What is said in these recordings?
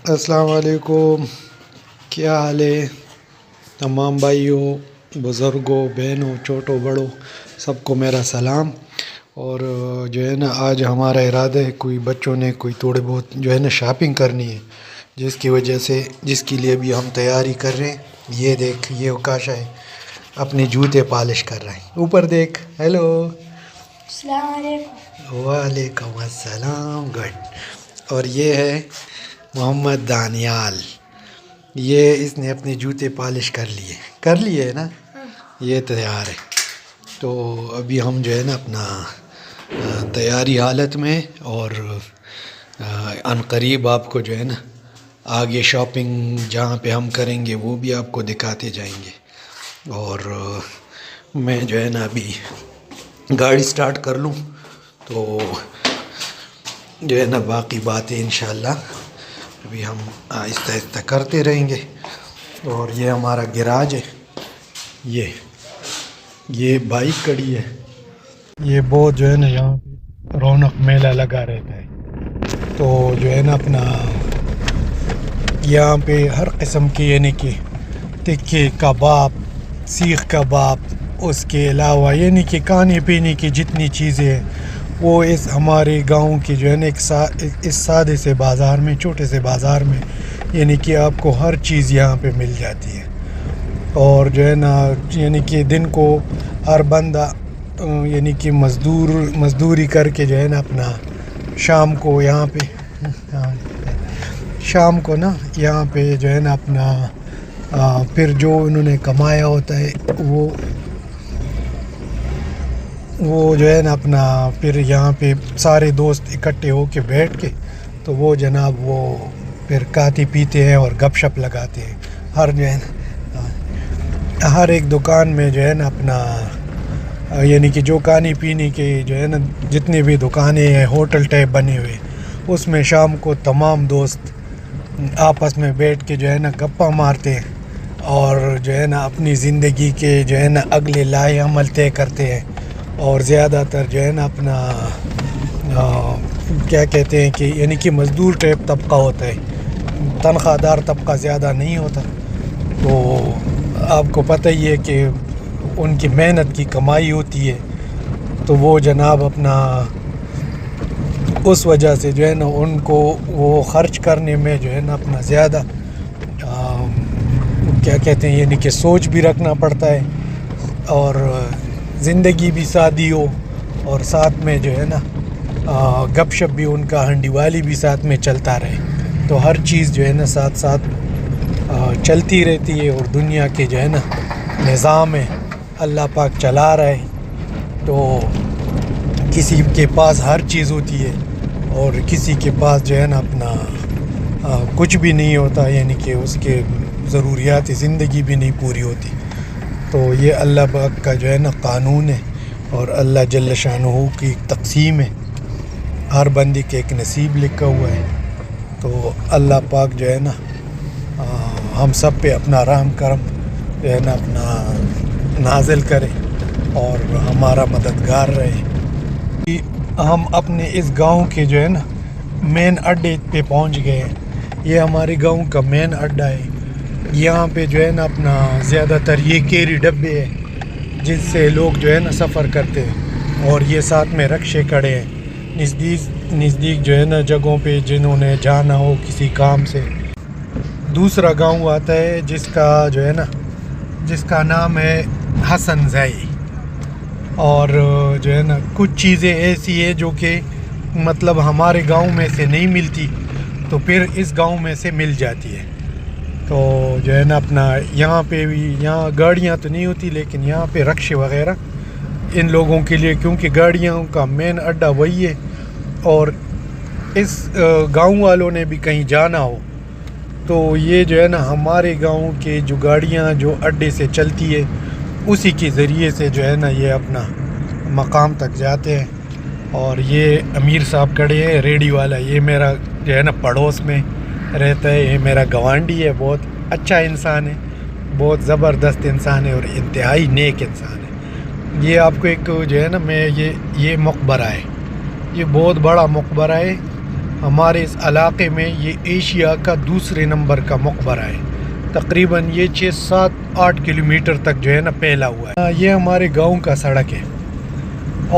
السلام علیکم، کیا حال ہے؟ تمام بھائیوں، بزرگوں، بہنوں، چھوٹوں بڑوں، سب کو میرا سلام۔ اور جو ہے نا آج ہمارا ارادہ ہے، کوئی بچوں نے کوئی تھوڑے بہت جو ہے نا شاپنگ کرنی ہے، جس کے لیے بھی ہم تیاری کر رہے ہیں۔ یہ دیکھ، یہ اوکاشا ہے اپنے جوتے پالش کر رہے ہیں۔ اوپر دیکھ، ہیلو، السلام علیکم۔ وعلیکم السلام، گڈ۔ اور یہ ہے محمد دانیال، یہ اس نے اپنے جوتے پالش کر لیے نا، یہ تیار ہے۔ تو ابھی ہم جو ہے نا اپنا تیاری حالت میں، اور عن قریب آپ کو جو ہے نا آگے شاپنگ جہاں پہ ہم کریں گے وہ بھی آپ کو دکھاتے جائیں گے۔ اور میں جو ہے نا ابھی گاڑی سٹارٹ کر لوں تو جو ہے نا باقی باتیں انشاءاللہ ابھی ہم آہستہ آہستہ کرتے رہیں گے۔ اور یہ ہمارا گیراج ہے، یہ بائک کڑی ہے، یہ بہت جو ہے نا یہاں پہ رونق میلہ لگا رہتا ہے۔ تو جو ہے نا اپنا یہاں پہ ہر قسم کی یعنی کہ تکے کباب، سیخ کباب، اس کے علاوہ یعنی کہ کھانے پینے کی جتنی چیزیں ہیں وہ اس ہمارے گاؤں کی جو ہے نا اس سادے سے بازار میں، چھوٹے سے بازار میں یعنی کہ آپ کو ہر چیز یہاں پہ مل جاتی ہے۔ اور جو ہے نا یعنی کہ دن کو ہر بندہ یعنی کہ مزدوری کر کے جو ہے نا اپنا شام کو یہاں پہ یہاں پہ جو ہے نا اپنا پھر جو انہوں نے کمایا ہوتا ہے وہ جو ہے نا اپنا پھر یہاں پہ سارے دوست اکٹھے ہو کے بیٹھ کے تو وہ جناب وہ پھر کھاتے پیتے ہیں اور گپ شپ لگاتے ہیں۔ ہر ایک دکان میں جو ہے نا اپنا یعنی کہ جو کھانے پینے کے جو ہے نا جتنے بھی دکانیں ہیں ہوٹل ٹائپ بنے ہوئے، اس میں شام کو تمام دوست آپس میں بیٹھ کے جو ہے نا گپا مارتے ہیں اور جو ہے نا اپنی زندگی کے جو ہے نا اگلے لائحہ عمل طے کرتے ہیں۔ اور زیادہ تر جو ہے نا اپنا کیا کہتے ہیں کہ یعنی کہ مزدور ٹائپ طبقہ ہوتا ہے، تنخواہ دار طبقہ زیادہ نہیں ہوتا۔ تو آپ کو پتہ ہی ہے کہ ان کی محنت کی کمائی ہوتی ہے، تو وہ جناب اپنا اس وجہ سے جو ہے نا ان کو وہ خرچ کرنے میں جو ہے نا اپنا زیادہ کیا کہتے ہیں یعنی کہ سوچ بھی رکھنا پڑتا ہے، اور زندگی بھی سادی ہو اور ساتھ میں جو ہے نا گپ شپ بھی ان کا ہنڈی والی بھی ساتھ میں چلتا رہے، تو ہر چیز جو ہے نا ساتھ ساتھ چلتی رہتی ہے۔ اور دنیا کے جو ہے نا نظام ہے اللہ پاک چلا رہا ہے، تو کسی کے پاس ہر چیز ہوتی ہے اور کسی کے پاس جو ہے نا اپنا کچھ بھی نہیں ہوتا، یعنی کہ اس کے ضروریات زندگی بھی نہیں پوری ہوتی۔ تو یہ اللہ پاک کا جو ہے نا قانون ہے اور اللہ جل شانہ کی تقسیم ہے، ہر بندے کے ایک نصیب لکھا ہوا ہے۔ تو اللہ پاک جو ہے نا ہم سب پہ اپنا رحم کرم جو ہے نا اپنا نازل کرے اور ہمارا مددگار رہے۔ ہم اپنے اس گاؤں کے جو ہے نا مین اڈے پہ پہنچ گئے ہیں۔ یہ ہمارے گاؤں کا مین اڈا ہے۔ یہاں پہ جو ہے نا اپنا زیادہ تر یہ کیری ڈبے ہیں جن سے لوگ جو ہے نا سفر کرتے ہیں، اور یہ ساتھ میں رکشے کھڑے ہیں نزدیک جو ہے نا جگہوں پہ جنہوں نے جانا ہو کسی کام سے۔ دوسرا گاؤں آتا ہے جس کا نام ہے حسن زائی، اور جو ہے نا کچھ چیزیں ایسی ہیں جو کہ مطلب ہمارے گاؤں میں سے نہیں ملتی، تو پھر اس گاؤں میں سے مل جاتی ہے۔ تو جو ہے نا اپنا یہاں پہ بھی، یہاں گاڑیاں تو نہیں ہوتی لیکن یہاں پہ رکشے وغیرہ ان لوگوں کے لیے، کیونکہ گاڑیوں کا مین اڈا وہی ہے، اور اس گاؤں والوں نے بھی کہیں جانا ہو تو یہ جو ہے نا ہمارے گاؤں کے جو گاڑیاں جو اڈے سے چلتی ہے اسی کے ذریعے سے جو ہے نا یہ اپنا مقام تک جاتے ہیں۔ اور یہ امیر صاحب کھڑے ہیں ریڈی والا، یہ میرا جو ہے نا پڑوس میں رہتا ہے، یہ میرا گوانڈی ہے، بہت اچھا انسان ہے، بہت زبردست انسان ہے اور انتہائی نیک انسان ہے۔ یہ آپ کو ایک جو ہے نا یہ مقبرہ ہے، یہ بہت بڑا مقبرہ ہے ہمارے اس علاقے میں یہ ایشیا کا دوسرے نمبر کا مقبرہ ہے. تقریباً یہ 6-7-8 کلومیٹر تک جو ہے نا پھیلا ہوا ہے. یہ ہمارے گاؤں کا سڑک ہے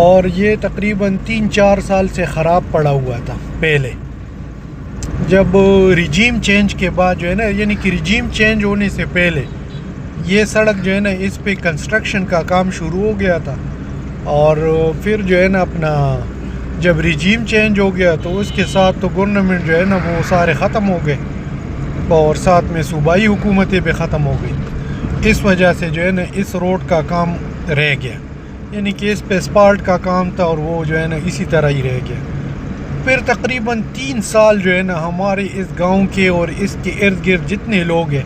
اور یہ تقریباً 3-4 سال سے خراب پڑا ہوا تھا. پہلے جب رجیم چینج کے بعد جو ہے نا، یعنی کہ رجیم چینج ہونے سے پہلے یہ سڑک جو ہے نا اس پہ کنسٹرکشن کا کام شروع ہو گیا تھا، اور پھر جو ہے نا اپنا جب رجیم چینج ہو گیا تو اس کے ساتھ تو گورنمنٹ جو ہے نا وہ سارے ختم ہو گئے، اور ساتھ میں صوبائی حکومتیں بھی ختم ہو گئی. اس وجہ سے جو ہے نا اس روڈ کا کام رہ گیا، یعنی کہ اس پہ اسپالٹ کا کام تھا اور وہ جو ہے نا اسی طرح ہی رہ گیا. پھر تقریباً 3 سال جو ہے نا ہمارے اس گاؤں کے اور اس کے ارد گرد جتنے لوگ ہیں،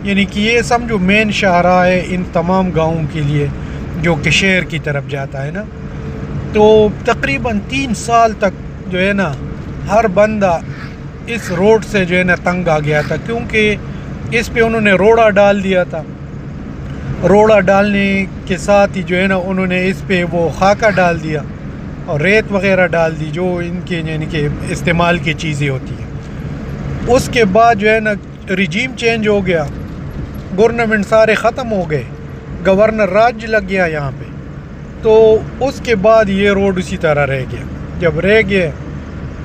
یعنی کہ یہ سمجھو مین شاہراہ ہے ان تمام گاؤں کے لیے جو کہ شہر کی طرف جاتا ہے نا، تو تقریباً 3 سال تک جو ہے نا ہر بندہ اس روڈ سے جو ہے نا تنگ آ گیا تھا، کیونکہ اس پہ انہوں نے روڑا ڈال دیا تھا. روڑا ڈالنے کے ساتھ ہی جو ہے نا انہوں نے اس پہ وہ خاکہ ڈال دیا اور ریت وغیرہ ڈال دی جو ان کے یعنی کہ استعمال کی چیزیں ہوتی ہیں. اس کے بعد جو ہے نا رجیم چینج ہو گیا، گورنمنٹ سارے ختم ہو گئے، گورنر راج لگ گیا یہاں پہ، تو اس کے بعد یہ روڈ اسی طرح رہ گیا. جب رہ گیا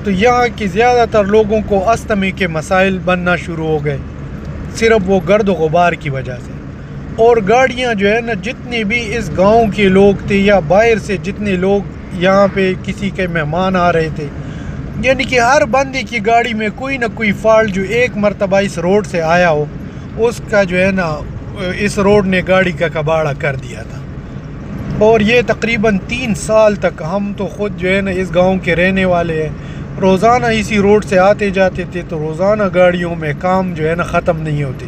تو یہاں کی زیادہ تر لوگوں کو استھمی کے مسائل بننا شروع ہو گئے، صرف وہ گرد و غبار کی وجہ سے. اور گاڑیاں جو ہے نا جتنے بھی اس گاؤں کے لوگ تھے یا باہر سے جتنے لوگ یہاں پہ کسی کے مہمان آ رہے تھے، یعنی کہ ہر بندے کی گاڑی میں کوئی نہ کوئی فالٹ جو ایک مرتبہ اس روڈ سے آیا ہو، اس کا جو ہے نا اس روڈ نے گاڑی کا کباڑہ کر دیا تھا. اور یہ تقریباً 3 سال تک ہم تو خود جو ہے نا اس گاؤں کے رہنے والے ہیں، روزانہ اسی روڈ سے آتے جاتے تھے، تو روزانہ گاڑیوں میں کام جو ہے نا ختم نہیں ہوتے.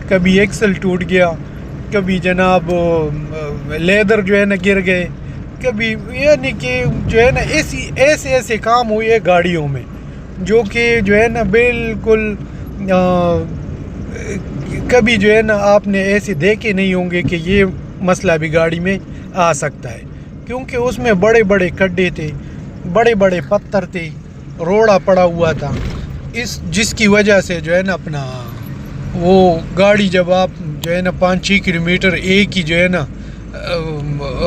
کبھی ایکسل ٹوٹ گیا، کبھی جناب لیدر جو ہے نا گر گئے، کبھی یعنی کہ جو ہے نا ایسے کام ہوئے گاڑیوں میں جو کہ جو ہے نا بالکل کبھی جو ہے نا آپ نے ایسے دیکھے نہیں ہوں گے کہ یہ مسئلہ بھی گاڑی میں آ سکتا ہے، کیونکہ اس میں بڑے بڑے کھڈے تھے، بڑے بڑے پتھر تھے، روڑا پڑا ہوا تھا. جس کی وجہ سے جو ہے نا اپنا وہ گاڑی جب آپ جو ہے نا 5-6 کلومیٹر ایک ہی جو ہے نا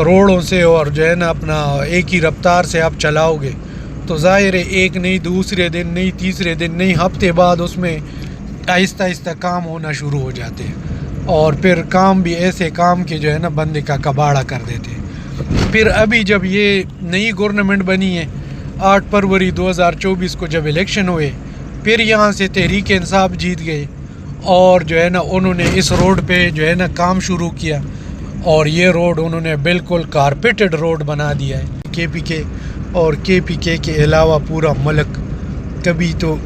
روڑوں سے اور جو ہے نا اپنا ایک ہی رفتار سے آپ چلاؤ گے تو ظاہر ہے ایک نہیں، دوسرے دن نہیں، تیسرے دن نہیں، ہفتے بعد اس میں آہستہ آہستہ کام ہونا شروع ہو جاتے ہیں، اور پھر کام بھی ایسے کام کے جو ہے نا بندے کا کباڑہ کر دیتے ہیں. پھر ابھی جب یہ نئی گورنمنٹ بنی ہے 8 فروری 2024 کو جب الیکشن ہوئے، پھر یہاں سے تحریک انصاف جیت گئے اور جو ہے نا انہوں نے اس روڈ پہ جو ہے نا کام شروع کیا، اور یہ روڈ انہوں نے بالکل کارپیٹڈ روڈ بنا دیا ہے. کے پی کے علاوہ پورا ملک کبھی تو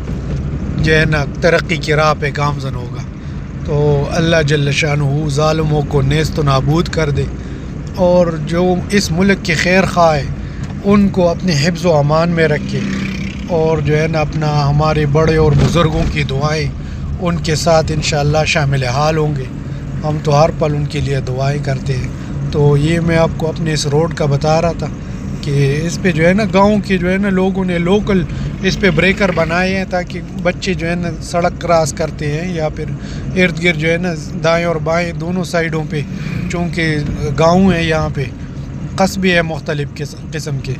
جو ہے نا ترقی کی راہ پہ گامزن ہوگا. تو اللہ جل شانہ ظالموں کو نیست و نابود کر دے، اور جو اس ملک کے خیر خواہ ہیں ان کو اپنے حفظ و امان میں رکھے، اور جو ہے نا اپنا ہمارے بڑے اور بزرگوں کی دعائیں ان کے ساتھ انشاءاللہ شامل حال ہوں گے. ہم تو ہر پل ان کے لیے دعائیں کرتے ہیں. تو یہ میں آپ کو اپنے اس روڈ کا بتا رہا تھا کہ اس پہ جو ہے نا گاؤں کے جو ہے نا لوگوں نے لوکل اس پہ بریکر بنائے ہیں تاکہ بچے جو ہے نا سڑک کراس کرتے ہیں یا پھر ارد گرد جو ہے نا دائیں اور بائیں دونوں سائڈوں پہ، چونکہ گاؤں ہیں یہاں پہ، قصبے ہیں مختلف قسم کے،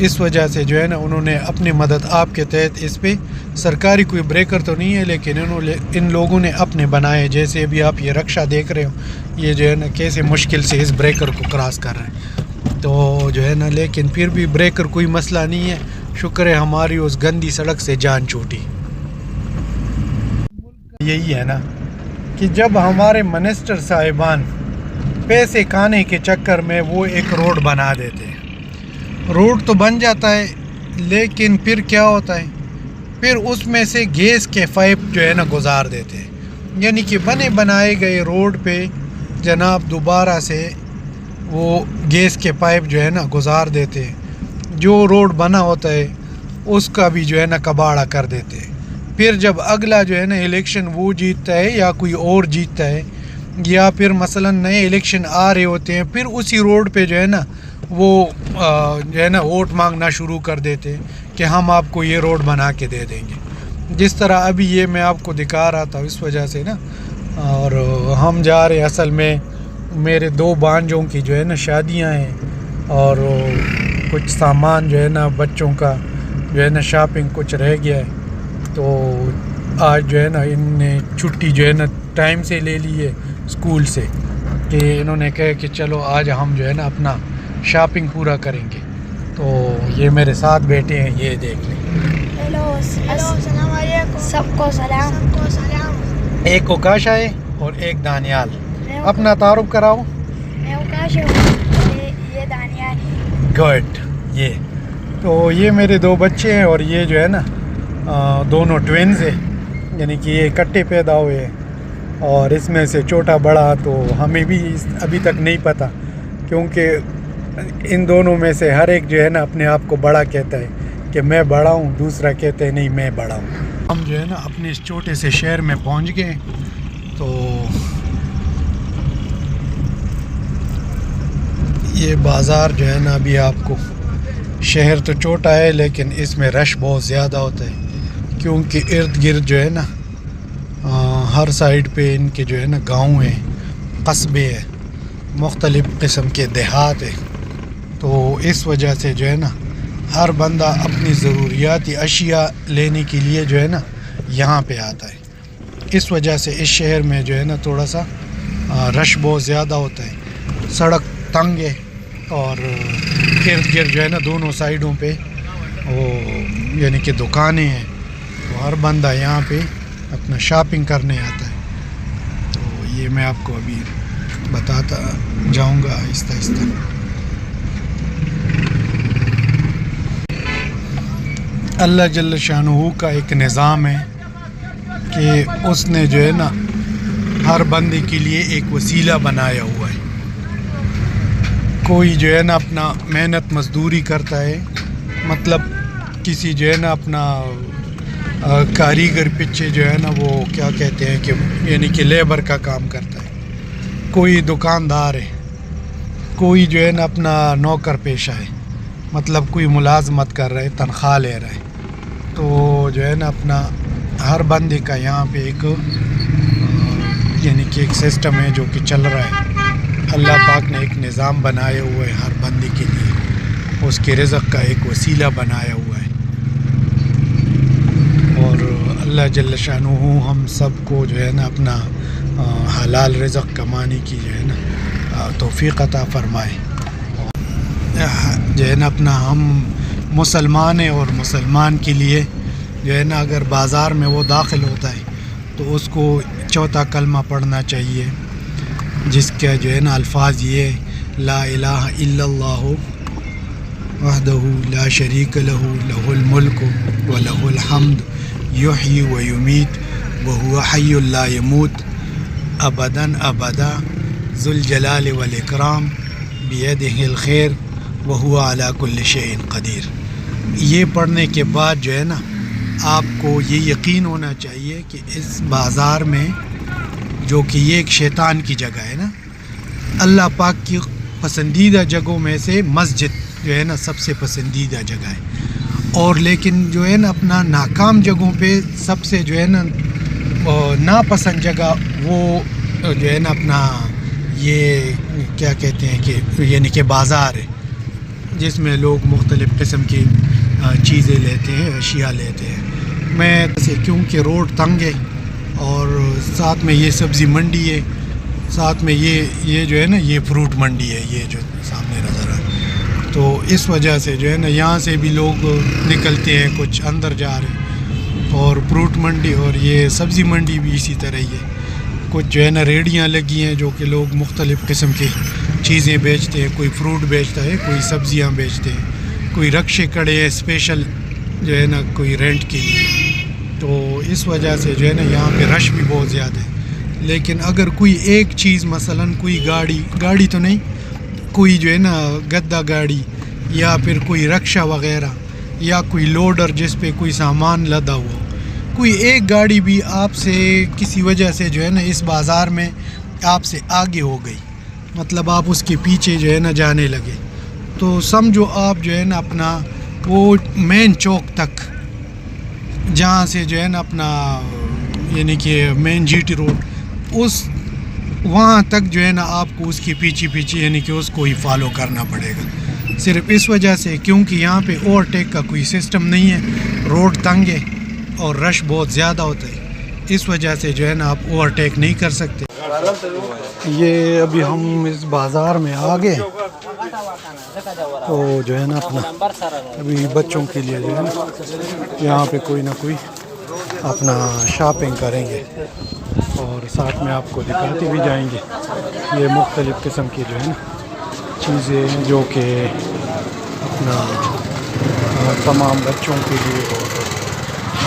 اس وجہ سے جو ہے نا انہوں نے اپنی مدد آپ کے تحت اس پہ سرکاری کوئی بریکر تو نہیں ہے لیکن ان لوگوں نے اپنے بنائے. جیسے ابھی آپ یہ رکشہ دیکھ رہے ہو، یہ جو ہے نا کیسے مشکل سے اس بریکر کو کراس کر رہے ہیں، تو جو ہے نا لیکن پھر بھی بریکر کوئی مسئلہ نہیں ہے. شکر ہے ہماری اس گندی سڑک سے جان چھوٹی. یہی ہے نا کہ جب ہمارے منسٹر صاحبان پیسے کھانے کے چکر میں وہ ایک روڈ بنا دیتے ہیں، روڈ تو بن جاتا ہے لیکن پھر کیا ہوتا ہے، پھر اس میں سے گیس کے پائپ جو ہے نا گزار دیتے ہیں. یعنی کہ بنے بنائے گئے روڈ پہ جناب دوبارہ سے وہ گیس کے پائپ جو ہے نا گزار دیتے ہیں. جو روڈ بنا ہوتا ہے اس کا بھی جو ہے نا کباڑہ کر دیتے ہیں. پھر جب اگلا جو ہے نا الیکشن وہ جیتتا ہے یا کوئی اور جیتتا ہے، یا پھر مثلا نئے الیکشن آ رہے ہوتے ہیں، پھر اسی روڈ پہ جو ہے نا وہ جو ہے نا ووٹ مانگنا شروع کر دیتے کہ ہم آپ کو یہ روڈ بنا کے دے دیں گے. جس طرح ابھی یہ میں آپ کو دکھا رہا تھا اس وجہ سے نا. اور ہم جا رہے اصل میں میرے 2 بھانجوں کی جو ہے نا شادیاں ہیں اور کچھ سامان جو ہے نا بچوں کا جو ہے نا شاپنگ کچھ رہ گیا ہے. تو آج جو ہے نا ان نے چھٹی جو ہے نا ٹائم سے لے لی ہے اسکول سے کہ انہوں نے کہا کہ چلو آج ہم جو ہے نا اپنا شاپنگ پورا کریں گے. تو یہ میرے ساتھ بیٹھے ہیں, یہ دیکھ لیں. ہیلو السلام علیکم. سب کو سلام. ایک اوکاشا ہے اور ایک دانیال. اپنا تعارف کراؤ. میں اوکاش ہوں, یہ دانیال ہے. گڈ. یہ تو یہ میرے 2 بچے ہیں اور یہ جو ہے نا دونوں ٹوینز ہیں, یعنی کہ یہ اکٹھے پیدا ہوئے ہیں. اور اس میں سے چھوٹا بڑا تو ہمیں بھی ابھی تک نہیں پتہ, کیونکہ ان دونوں میں سے ہر ایک جو ہے نا اپنے آپ کو بڑا کہتا ہے کہ میں بڑا ہوں, دوسرا کہتے ہیں نہیں میں بڑا ہوں. ہم جو ہے نا اپنے اس چھوٹے سے شہر میں پہنچ گئے. تو یہ بازار جو ہے نا ابھی آپ کو, شہر تو چھوٹا ہے لیکن اس میں رش بہت زیادہ ہوتا ہے کیونکہ ارد گرد جو ہے نا ہر سائڈ پہ ان کے جو ہے نا گاؤں ہیں, قصبے ہیں, مختلف قسم کے دیہات ہیں. تو اس وجہ سے جو ہے نا ہر بندہ اپنی ضروریاتی اشیاء لینے کے لیے جو ہے نا یہاں پہ آتا ہے. اس وجہ سے اس شہر میں جو ہے نا تھوڑا سا رش بہت زیادہ ہوتا ہے. سڑک تنگ ہے اور ارد گرد جو ہے نا دونوں سائڈوں پہ وہ یعنی کہ دکانیں ہیں. تو ہر بندہ یہاں پہ اپنا شاپنگ کرنے آتا ہے. تو یہ میں آپ کو ابھی بتاتا جاؤں گا آہستہ آہستہ. اللہ جل شانہ کا ایک نظام ہے کہ اس نے جو ہے نا ہر بندے کے لیے ایک وسیلہ بنایا ہوا ہے. کوئی جو ہے نا اپنا محنت مزدوری کرتا ہے, مطلب کسی جو ہے نا اپنا کاریگر پیچھے جو ہے نا وہ کیا کہتے ہیں کہ یعنی کہ لیبر کا کام کرتا ہے. کوئی دکاندار ہے, کوئی جو ہے نا اپنا نوکر پیشہ ہے, مطلب کوئی ملازمت کر رہا ہے, تنخواہ لے رہا ہے. تو جو ہے نا اپنا ہر بندے کا یہاں پہ ایک یعنی کہ ایک سسٹم ہے جو کہ چل رہا ہے. اللہ پاک نے ایک نظام بنایا ہوا ہے ہر بندے کے لیے, اس کے رزق کا ایک وسیلہ بنایا ہوا ہے. اور اللہ جل شانہ ہم سب کو جو ہے نا اپنا حلال رزق کمانے کی جو ہے نا توفیق عطا فرمائے. جو ہے نا اپنا ہم مسلمان ہیں اور مسلمان کے لیے جو ہے نا اگر بازار میں وہ داخل ہوتا ہے تو اس کو چوتھا کلمہ پڑھنا چاہیے, جس کا جو ہے نا الفاظ یہ لا الہ الا اللہ وحدہ لا شریک لہ لہ الملک و لہ الحمد یحیی و یمیت وہو حی لا یموت ابدا ابدا ذو الجلال والاکرام بیدہ الخیر وہو علی کل شیء قدیر. یہ پڑھنے کے بعد جو ہے نا آپ کو یہ یقین ہونا چاہیے کہ اس بازار میں جو کہ یہ ایک شیطان کی جگہ ہے نا, اللہ پاک کی پسندیدہ جگہوں میں سے مسجد جو ہے نا سب سے پسندیدہ جگہ ہے. اور لیکن جو ہے نا اپنا ناکام جگہوں پہ سب سے جو ہے نا ناپسند جگہ وہ جو ہے نا اپنا یہ کیا کہتے ہیں کہ یعنی کہ بازار ہے, جس میں لوگ مختلف قسم کی چیزیں لیتے ہیں, اشیاء لیتے ہیں. میں کیونکہ روڈ تنگ ہے اور ساتھ میں یہ سبزی منڈی ہے, ساتھ میں یہ جو ہے نا یہ فروٹ منڈی ہے, یہ جو سامنے نظر آ رہا ہے. تو اس وجہ سے جو ہے نا یہاں سے بھی لوگ نکلتے ہیں, کچھ اندر جا رہے ہیں. اور فروٹ منڈی اور یہ سبزی منڈی بھی اسی طرح ہی ہے. کچھ جو ہے نا ریڑیاں لگی ہیں جو کہ لوگ مختلف قسم کی چیزیں بیچتے ہیں. کوئی فروٹ بیچتا ہے, کوئی سبزیاں بیچتے ہیں, کوئی رکشے کڑے ہیں اسپیشل جو ہے نا کوئی رینٹ کے لیے. تو اس وجہ سے جو ہے نا یہاں پہ رش بھی بہت زیادہ ہے. لیکن اگر کوئی ایک چیز مثلاً کوئی گاڑی تو نہیں, کوئی جو ہے نا گدا گاڑی یا پھر کوئی رکشہ وغیرہ یا کوئی لوڈر جس پہ کوئی سامان لدا ہوا, کوئی ایک گاڑی بھی آپ سے کسی وجہ سے جو ہے نا اس بازار میں آپ سے آگے ہو گئی, مطلب آپ اس کے پیچھے جو ہے نا جانے لگے, تو سمجھو آپ جو ہے نا اپنا وہ مین چوک تک جہاں سے جو ہے نا اپنا یعنی کہ مین جی ٹی روڈ اس وہاں تک جو ہے نا آپ کو اس کی پیچھے یعنی کہ اس کو ہی فالو کرنا پڑے گا، صرف اس وجہ سے کیونکہ یہاں پہ اوورٹیک کا کوئی سسٹم نہیں ہے، روڈ تنگ ہے اور رش بہت زیادہ ہوتا ہے، اس وجہ سے جو ہے نا آپ اوورٹیک نہیں کر سکتے۔ یہ ابھی ہم اس بازار میں آ گئے تو جو ہے نا اپنا ابھی بچوں کے لیے جو ہے نا یہاں پہ کوئی نہ کوئی اپنا شاپنگ کریں گے اور ساتھ میں آپ کو دکھاتے بھی جائیں گے۔ یہ مختلف قسم کی جو ہے نا چیزیں ہیں جو کہ اپنا تمام بچوں کے لیے اور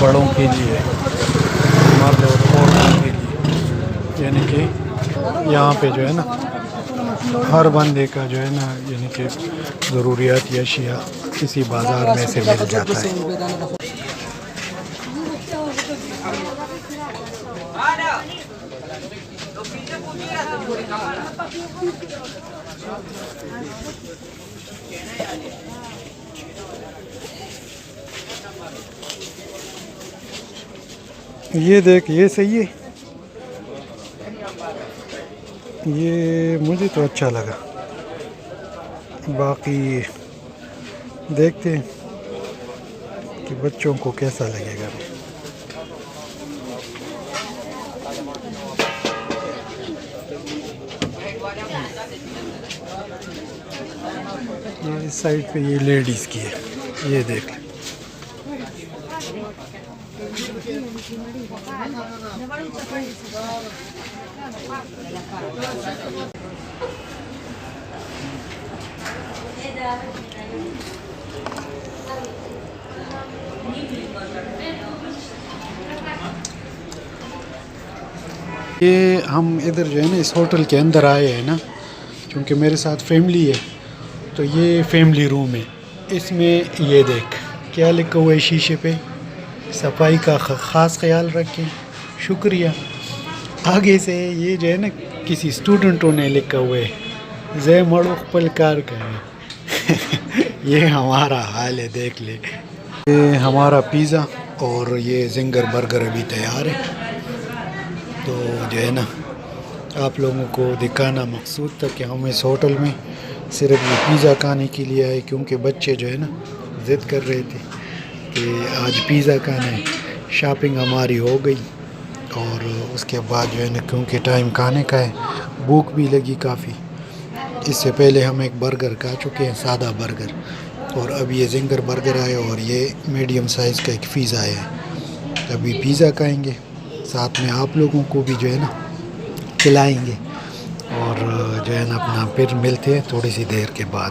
بڑوں کے لیے، مرد اور عورتوں کے لیے، یعنی کہ یہاں پہ جو ہے نا ہر بندے کا جو ہے نا یعنی کہ ضروریاتی اشیاء کسی بازار میں سے مل جاتا ہے۔ یہ دیکھ، یہ صحیح ہے، یہ مجھے تو اچھا لگا، باقی دیکھتے ہیں کہ بچوں کو کیسا لگے گا۔ اس سائڈ پہ یہ لیڈیز کی ہے، یہ دیکھ لیں۔ یہ ہم ادھر جو ہے نا اس ہوٹل کے اندر آئے ہیں نا، چونکہ میرے ساتھ فیملی ہے تو یہ فیملی روم ہے۔ اس میں یہ دیکھ کیا لکھا ہوا ہے شیشے پہ، صفائی کا خاص خیال رکھیں، شکریہ۔ آگے سے یہ جو ہے نا کسی اسٹوڈنٹوں نے لکھا ہوا ہے زے مڑوخ پل کار کریں۔ یہ ہمارا حال ہے، دیکھ لے۔ یہ ہمارا پیزا اور یہ زنگر برگر ابھی تیار ہے، تو جو ہے نا آپ لوگوں کو دکھانا مقصود تھا کہ ہم اس ہوٹل میں صرف یہ پیزا کھانے کے لیے آئے، کیونکہ بچے جو ہے نا ضد کر رہے تھے کہ آج پیزا کھانا ہے۔ شاپنگ ہماری ہو گئی اور اس کے بعد جو ہے نا کیونکہ ٹائم کھانے کا ہے، بھوک بھی لگی کافی۔ اس سے پہلے ہم ایک برگر کھا چکے ہیں، سادہ برگر، اور اب یہ زنگر برگر آئے اور یہ میڈیم سائز کا ایک پیزا ہے۔ ابھی پیزا کھائیں گے، ساتھ میں آپ لوگوں کو بھی جو ہے نا کھلائیں گے، اور جو ہے نا اپنا پھر ملتے ہیں تھوڑی سی دیر کے بعد۔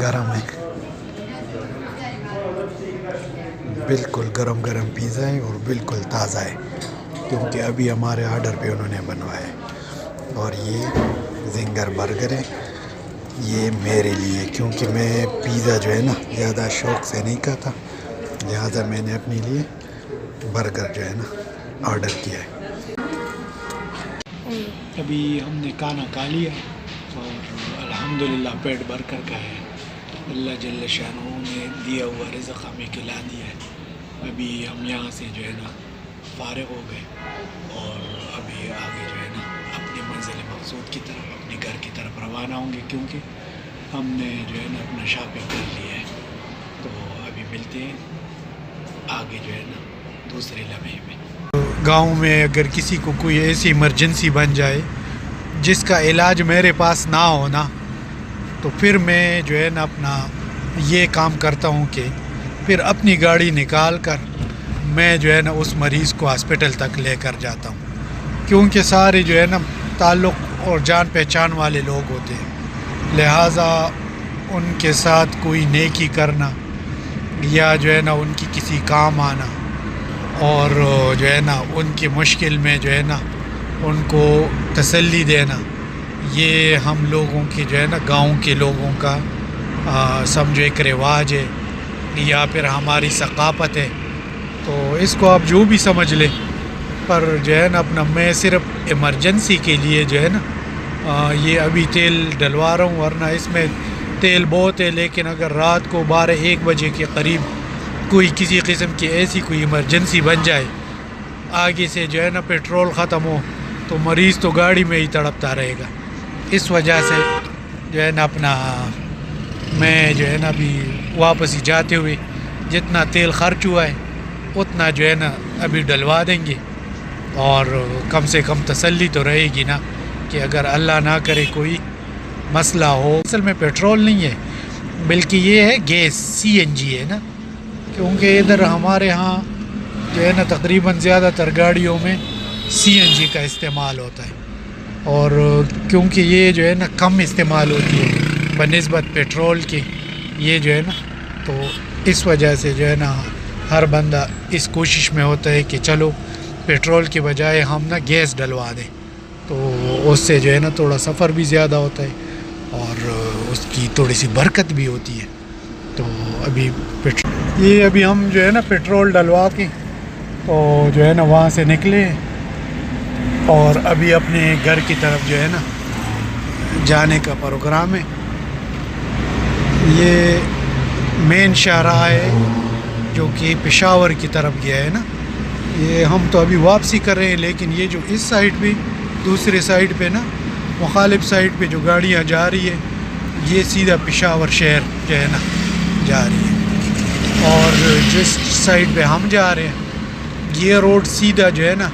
گرم ہے، بالکل گرم گرم پیزا ہے اور بالکل تازہ ہے، کیونکہ ابھی ہمارے آرڈر پہ انہوں نے بنوایا ہے۔ اور یہ زنگر برگر ہے، یہ میرے لیے، کیونکہ میں پیزا جو ہے نا زیادہ شوق سے نہیں کھاتا، لہٰذا میں نے اپنے لیے برگر جو ہے نا آرڈر کیا ہے۔ ابھی ہم نے کھانا کھا لیا اور الحمدللہ پیٹ بھر کر کا ہے، اللہ جل شانہ نے دیا ہوا رزق ہمیں کھلا دیا ہے۔ ابھی ہم یہاں سے جو ہے نا فارغ ہو گئے اور ابھی آگے جو ہے نا اپنی منزل مقصود کی طرف، اپنے گھر کی طرف روانہ ہوں گے، کیونکہ ہم نے جو ہے نا اپنا شاپنگ کر لیا ہے۔ تو ابھی ملتے ہیں آگے جو ہے نا دوسرے لمحے میں۔ گاؤں میں اگر کسی کو کوئی ایسی ایمرجنسی بن جائے جس کا علاج میرے پاس نہ ہونا، تو پھر میں جو ہے نا اپنا یہ کام کرتا ہوں کہ پھر اپنی گاڑی نکال کر میں جو ہے نا اس مریض کو ہاسپٹل تک لے کر جاتا ہوں، کیونکہ سارے جو ہے نا تعلق اور جان پہچان والے لوگ ہوتے ہیں، لہٰذا ان کے ساتھ کوئی نیکی کرنا یا جو ہے نا ان کی کسی کام آنا اور جو ہے نا ان کی مشکل میں جو ہے نا ان کو تسلی دینا، یہ ہم لوگوں کی جو ہے نا گاؤں کے لوگوں کا سمجھو ایک رواج ہے یا پھر ہماری ثقافت ہے، تو اس کو آپ جو بھی سمجھ لیں، پر جو ہے نا اپنا میں صرف ایمرجنسی کے لیے جو ہے نا یہ ابھی تیل ڈلوا رہا ہوں، ورنہ اس میں تیل بہت ہے، لیکن اگر رات کو 12-1 بجے کے قریب کوئی کسی قسم کی ایسی کوئی ایمرجنسی بن جائے، آگے سے جو ہے نا پیٹرول ختم ہو، تو مریض تو گاڑی میں ہی تڑپتا رہے گا۔ اس وجہ سے جو ہے نا اپنا میں جو ہے نا ابھی واپس ہی جاتے ہوئے جتنا تیل خرچ ہوا ہے اتنا جو ہے نا ابھی ڈلوا دیں گے، اور کم سے کم تسلی تو رہے گی نا کہ اگر اللہ نہ کرے کوئی مسئلہ ہو۔ اصل میں پیٹرول نہیں ہے بلکہ یہ ہے گیس، CNG ہے نا، کیونکہ ادھر ہمارے ہاں جو ہے نا تقریباً زیادہ تر گاڑیوں میں CNG کا استعمال ہوتا ہے، اور کیونکہ یہ جو ہے نا کم استعمال ہوتی ہے بنسبت پیٹرول کے، یہ جو ہے نا تو اس وجہ سے جو ہے نا ہر بندہ اس کوشش میں ہوتا ہے کہ چلو پیٹرول کے بجائے ہم نا گیس ڈلوا دیں، تو اس سے جو ہے نا تھوڑا سفر بھی زیادہ ہوتا ہے اور اس کی تھوڑی سی برکت بھی ہوتی ہے۔ تو ابھی یہ ابھی ہم جو ہے نا پیٹرول ڈلوا کے تو جو ہے نا وہاں سے نکلے اور ابھی اپنے گھر کی طرف جو ہے نا جانے کا پروگرام ہے۔ یہ مین شاہراہ ہے جو کہ پشاور کی طرف گیا ہے نا، یہ ہم تو ابھی واپسی کر رہے ہیں، لیکن یہ جو اس سائڈ پہ دوسرے سائڈ پہ نا مخالف سائڈ پہ جو گاڑیاں جا رہی ہے یہ سیدھا پشاور شہر جو ہے نا جا رہی ہے، اور جس سائڈ پہ ہم جا رہے ہیں یہ روڈ سیدھا جو ہے نا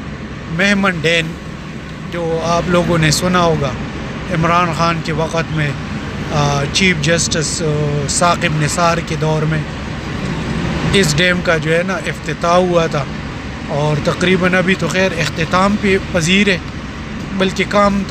مہمن ڈین، جو آپ لوگوں نے سنا ہوگا عمران خان کے وقت میں چیف جسٹس ثاقب نثار کے دور میں اس ڈیم کا جو ہے نا افتتاح ہوا تھا، اور تقریباً ابھی تو خیر اختتام پہ پذیر ہے، بلکہ کام